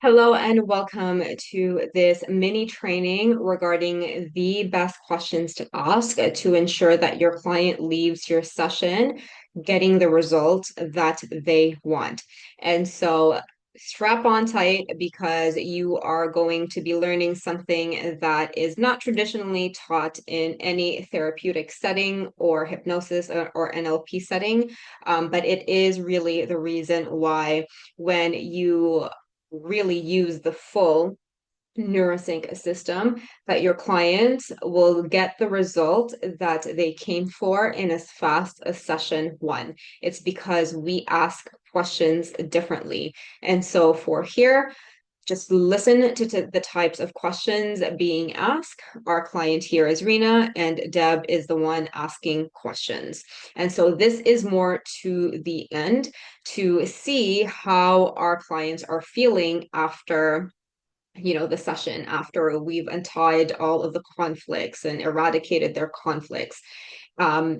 Hello and welcome to this mini training regarding the best questions to ask to ensure that your client leaves your session getting the results that they want. And so strap on tight because you are going to be learning something that is not traditionally taught in any therapeutic setting or hypnosis or NLP setting. But it is really the reason why when you really use the full NeuroSync system, that your clients will get the result that they came for in as fast as session one. It's because we ask questions differently. And so for here, just listen to the types of questions being asked. Our client here is Rena, and Deb is the one asking questions. And so this is more to the end to see how our clients are feeling after the session, after we've untied all of the conflicts and eradicated their conflicts. Um,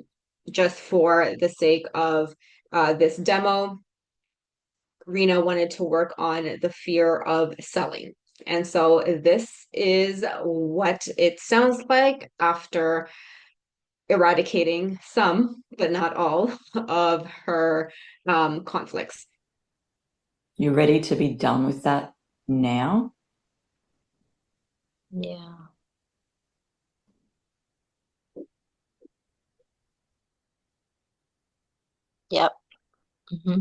just for the sake of this demo, Rena wanted to work on the fear of selling. And so this is what it sounds like after eradicating some, but not all, of her conflicts. You ready to be done with that now? Yeah. Yep. hmm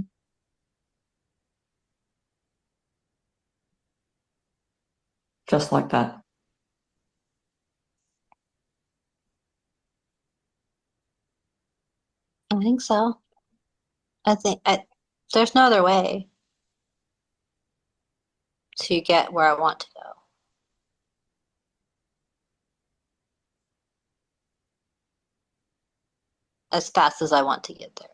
Just like that. I think so. There's no other way to get where I want to go as fast as I want to get there.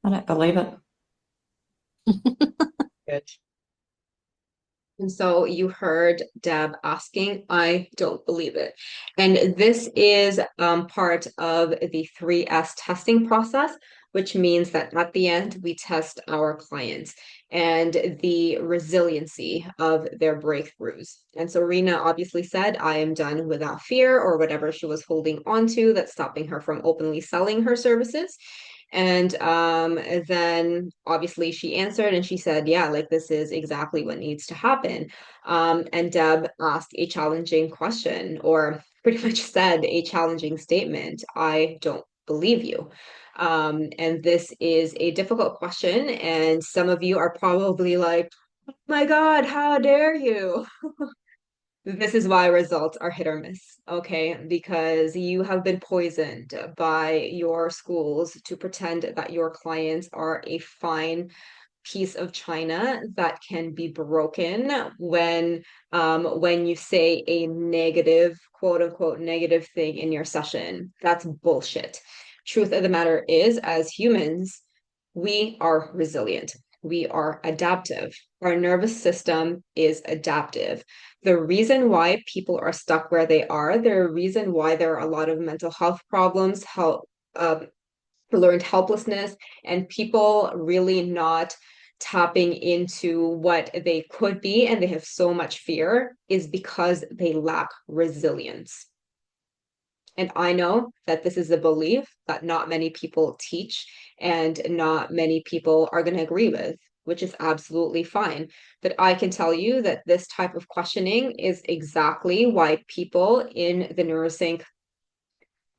I don't believe it. Good. And so you heard Deb asking, I don't believe it. And this is part of the 3S testing process, which means that at the end, we test our clients and the resiliency of their breakthroughs. And so Rena obviously said, I am done with that fear or whatever she was holding on to that's stopping her from openly selling her services. And then obviously she answered and she said, yeah, like this is exactly what needs to happen. And Deb asked a challenging question or pretty much said a challenging statement. I don't believe you. And this is a difficult question. And some of you are probably like, my God, how dare you? This is why results are hit or miss, okay? Because you have been poisoned by your schools to pretend that your clients are a fine piece of china that can be broken when you say a negative, quote unquote, negative thing in your session. That's bullshit. Truth of the matter is, as humans, we are resilient. We are adaptive. Our nervous system is adaptive. The reason why people are stuck where they are, the reason why there are a lot of mental health problems, learned helplessness, and people really not tapping into what they could be, and they have so much fear, is because they lack resilience. And I know that this is a belief that not many people teach and not many people are going to agree with, which is absolutely fine. But I can tell you that this type of questioning is exactly why people in the neurosync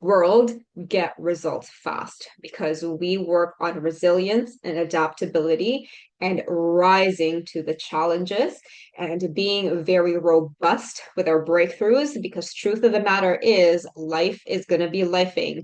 world get results fast because we work on resilience and adaptability and rising to the challenges and being very robust with our breakthroughs, because truth of the matter is life is going to be lifing.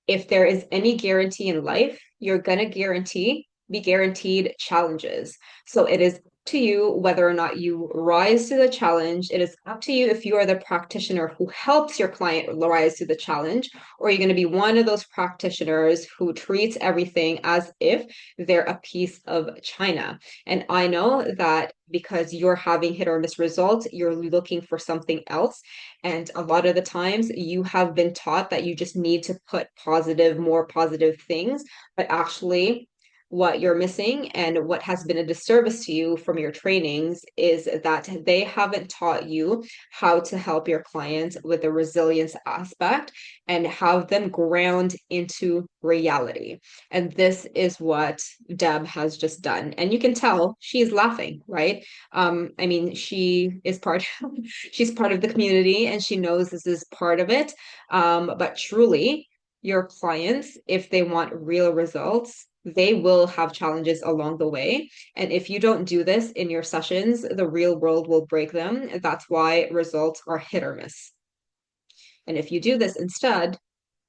If there is any guarantee in life, you're going to be guaranteed challenges. So it is to you whether or not you rise to the challenge. It is up to you if you are the practitioner who helps your client rise to the challenge, or you're going to be one of those practitioners who treats everything as if they're a piece of china. And I know that because you're having hit or miss results, you're looking for something else. And a lot of the times you have been taught that you just need to put positive, more positive things, but actually, what you're missing and what has been a disservice to you from your trainings is that they haven't taught you how to help your clients with the resilience aspect and have them ground into reality. And this is what Deb has just done. And you can tell she's laughing, right? I mean, she's part of the community and she knows this is part of it. But truly, your clients, if they want real results, they will have challenges along the way. And if you don't do this in your sessions, the real world will break them. That's why results are hit or miss. And if you do this instead,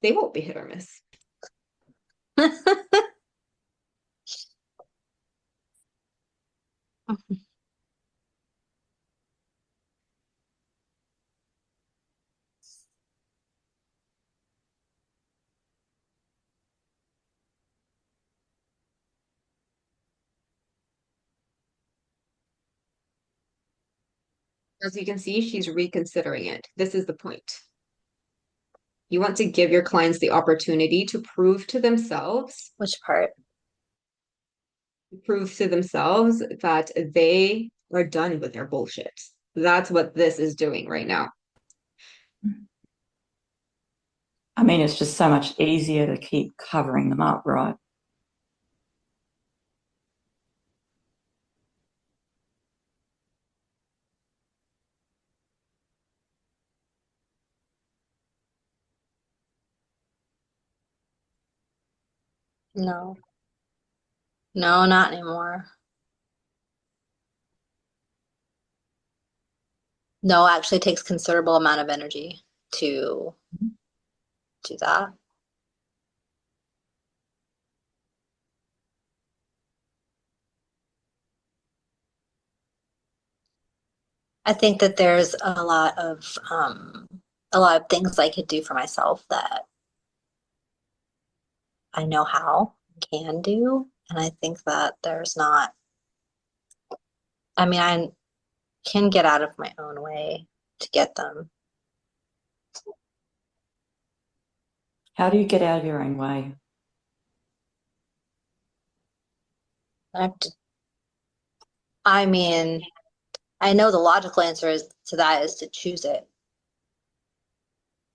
they won't be hit or miss. As you can see, she's reconsidering it. This is the point. You want to give your clients the opportunity to Which part? prove to themselves that they are done with their bullshit. That's what this is doing right now. I mean, it's just so much easier to keep covering them up, right? No. No, not anymore. No, actually it takes considerable amount of energy to do that. I think that there's a lot of things I could do for myself that I know how can do. And I think that there's not, I mean, I can get out of my own way to get them. How do you get out of your own way? I have to, I mean, I know the logical answer is to that is to choose it.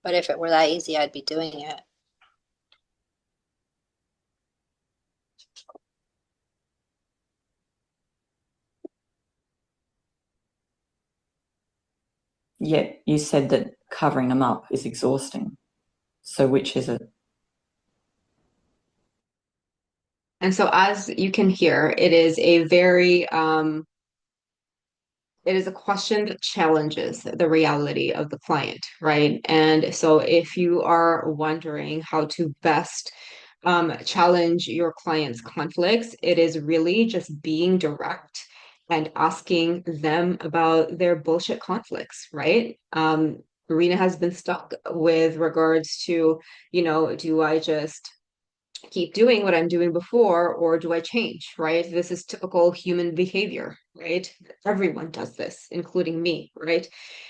But if it were that easy, I'd be doing it. Yet you said that covering them up is exhausting. So which is it? And so as you can hear, it is a very it is a question that challenges the reality of the client, right? And so if you are wondering how to best challenge your client's conflicts, it is really just being direct and asking them about their bullshit conflicts, right? Rena has been stuck with regards to, do I just keep doing what I'm doing before, or do I change, right? This is typical human behavior, right? Everyone does this, including me, right?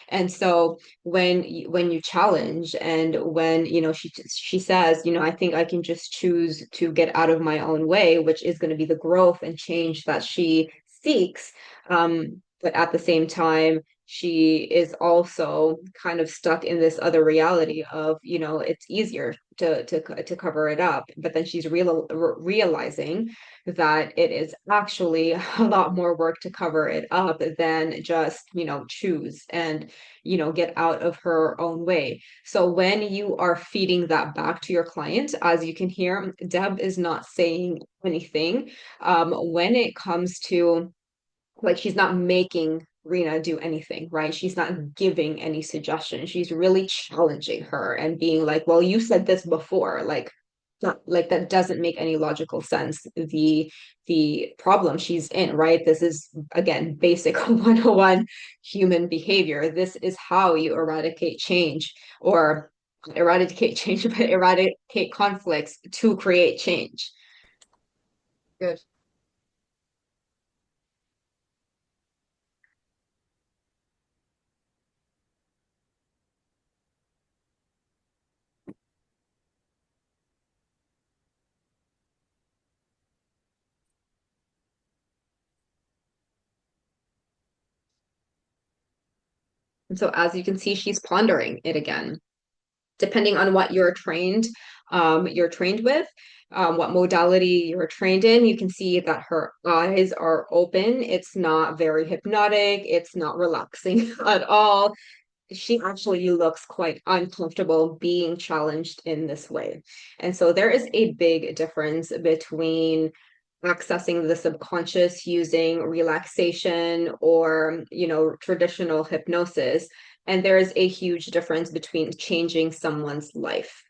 And so when you challenge and when, she says, I think I can just choose to get out of my own way, which is going to be the growth and change that she seeks. But at the same time, she is also kind of stuck in this other reality of, it's easier to cover it up. But then she's realizing that it is actually a lot more work to cover it up than just, choose and, get out of her own way. So when you are feeding that back to your client, as you can hear, Deb is not saying anything. When it comes to, like, she's not making Rena do anything, right? She's not giving any suggestions. She's really challenging her and being like, well, you said this before. Like, like that doesn't make any logical sense. The problem she's in, right? This is again basic 101 human behavior. This is how you eradicate change, or eradicate change, but eradicate conflicts to create change. Good. And so as you can see, she's pondering it again. Depending on what you're trained with, what modality you're trained in, you can see that her eyes are open. It's not very hypnotic. It's not relaxing at all. She actually looks quite uncomfortable being challenged in this way. And so there is a big difference between accessing the subconscious using relaxation or, traditional hypnosis. And there is a huge difference between changing someone's life.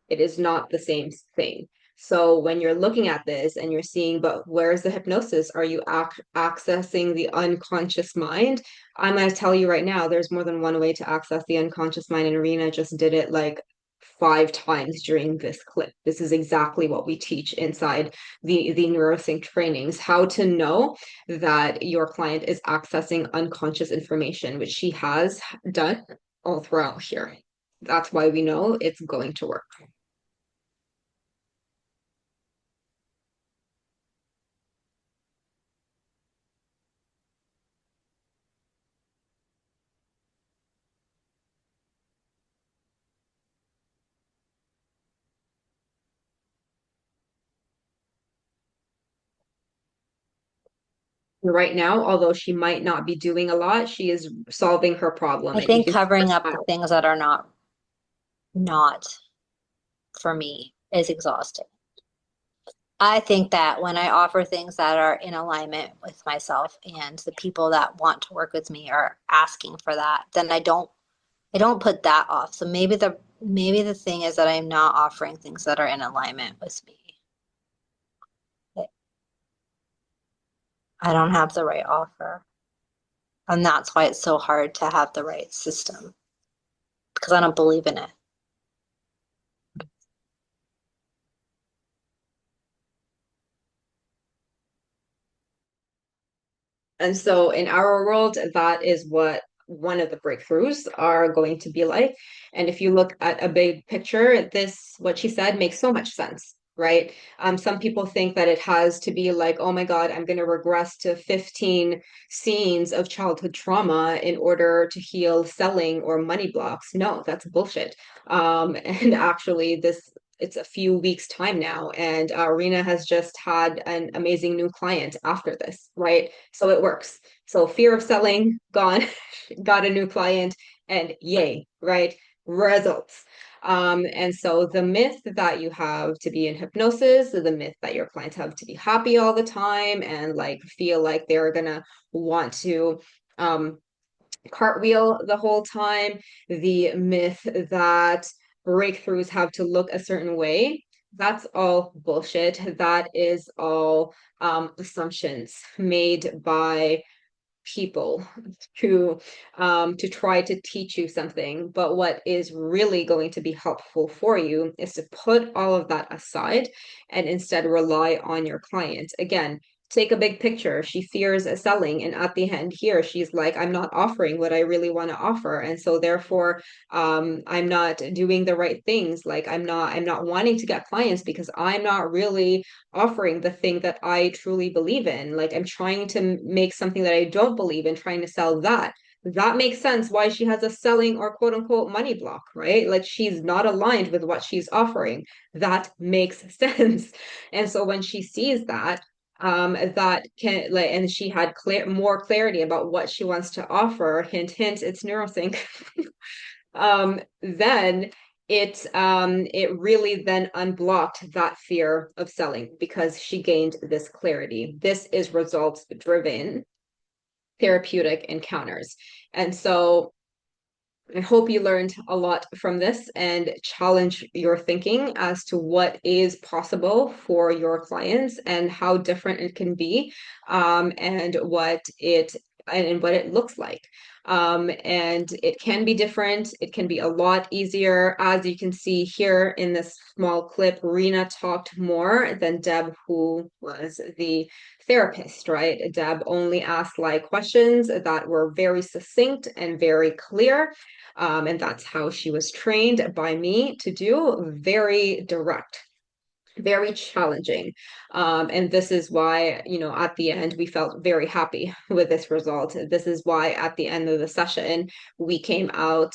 It is not the same thing. So when you're looking at this and you're seeing, but where's the hypnosis? Are you accessing the unconscious mind? I'm going to tell you right now, there's more than one way to access the unconscious mind, and Arena just did it like 5 times during this clip. This is exactly what we teach inside the NeuroSync trainings, how to know that your client is accessing unconscious information, which she has done all throughout here. That's why we know it's going to work. Right now, although she might not be doing a lot, she is solving her problem. I And you think can see covering her up the smile. things that are not for me is exhausting. I think that when I offer things that are in alignment with myself and the people that want to work with me are asking for that, then I don't put that off. So maybe the thing is that I'm not offering things that are in alignment with me. I don't have the right offer. And that's why it's so hard to have the right system because I don't believe in it. And so in our world, that is what one of the breakthroughs are going to be like. And if you look at a big picture, what she said makes so much sense, right? Some people think that it has to be like, oh my God, I'm going to regress to 15 scenes of childhood trauma in order to heal selling or money blocks. No, that's bullshit. And actually, it's a few weeks time now, and Rena has just had an amazing new client after this, right? So it works. So fear of selling gone, got a new client, and yay, right? Results. And so the myth that you have to be in hypnosis, the myth that your clients have to be happy all the time and like feel like they're gonna want to cartwheel the whole time, the myth that breakthroughs have to look a certain way. That's all bullshit. That is all assumptions made by people to try to teach you something. But what is really going to be helpful for you is to put all of that aside and instead rely on your client. Again, take a big picture. She fears selling, and at the end here, she's like, I'm not offering what I really want to offer, and so therefore, I'm not doing the right things. Like I'm not wanting to get clients because I'm not really offering the thing that I truly believe in. Like I'm trying to make something that I don't believe in, trying to sell that. That makes sense why she has a selling or quote unquote money block, right? Like she's not aligned with what she's offering. That makes sense. And so when she sees that, that can like, and she had more clarity about what she wants to offer. Hint, hint, it's NeuroSync. Then it really then unblocked that fear of selling because she gained this clarity. This is results driven therapeutic encounters. And so I hope you learned a lot from this and challenge your thinking as to what is possible for your clients and how different it can be, and what it looks like. And it can be different. It can be a lot easier. As you can see here in this small clip, Rena talked more than Deb, who was the therapist, right? Deb only asked like questions that were very succinct and very clear. And that's how she was trained by me to do, very direct, very challenging. And this is why, at the end, we felt very happy with this result. This is why at the end of the session, we came out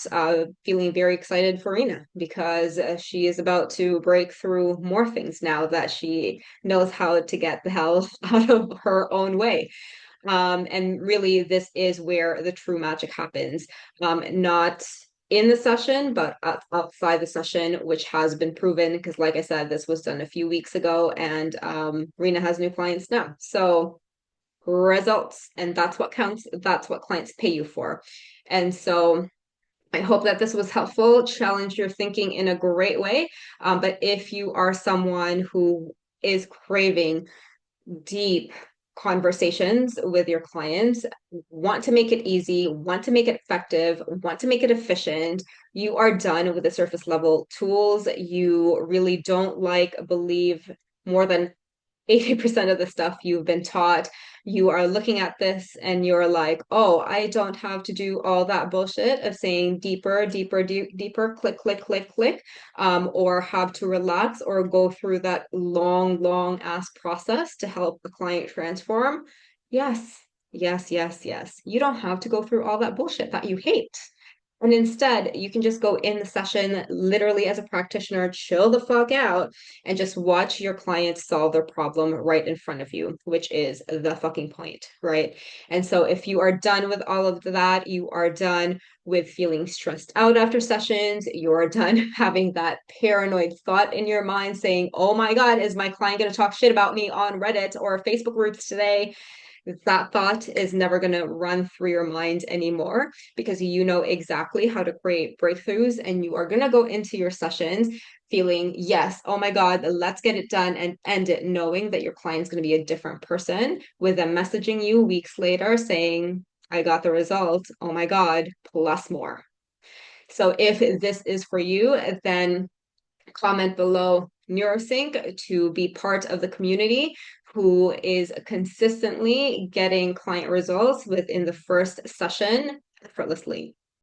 feeling very excited for Rena, because she is about to break through more things now that she knows how to get the hell out of her own way. And really, this is where the true magic happens. Not in the session, but outside the session, which has been proven. Because, like I said, this was done a few weeks ago, and Rena has new clients now. So, results, and that's what counts. That's what clients pay you for. And so, I hope that this was helpful. Challenge your thinking in a great way. But if you are someone who is craving deep conversations with your clients, want to make it easy, want to make it effective, want to make it efficient, you are done with the surface level tools. You really don't believe more than 80% of the stuff you've been taught. You are looking at this and you're like, oh, I don't have to do all that bullshit of saying deeper, deeper, deeper, click, click, click, click, or have to relax or go through that long, long ass process to help the client transform. Yes, yes, yes, yes. You don't have to go through all that bullshit that you hate. And instead, you can just go in the session literally as a practitioner, chill the fuck out, and just watch your clients solve their problem right in front of you, which is the fucking point, right? And so, if you are done with all of that, you are done with feeling stressed out after sessions, you're done having that paranoid thought in your mind saying, oh my God, is my client going to talk shit about me on Reddit or Facebook groups today? That thought is never going to run through your mind anymore, because you know exactly how to create breakthroughs, and you are going to go into your sessions feeling, yes, oh my God, let's get it done and end it, knowing that your client's going to be a different person, with them messaging you weeks later saying, I got the result, oh my God, plus more. So if this is for you, then comment below NeuroSync to be part of the community who is consistently getting client results within the first session effortlessly.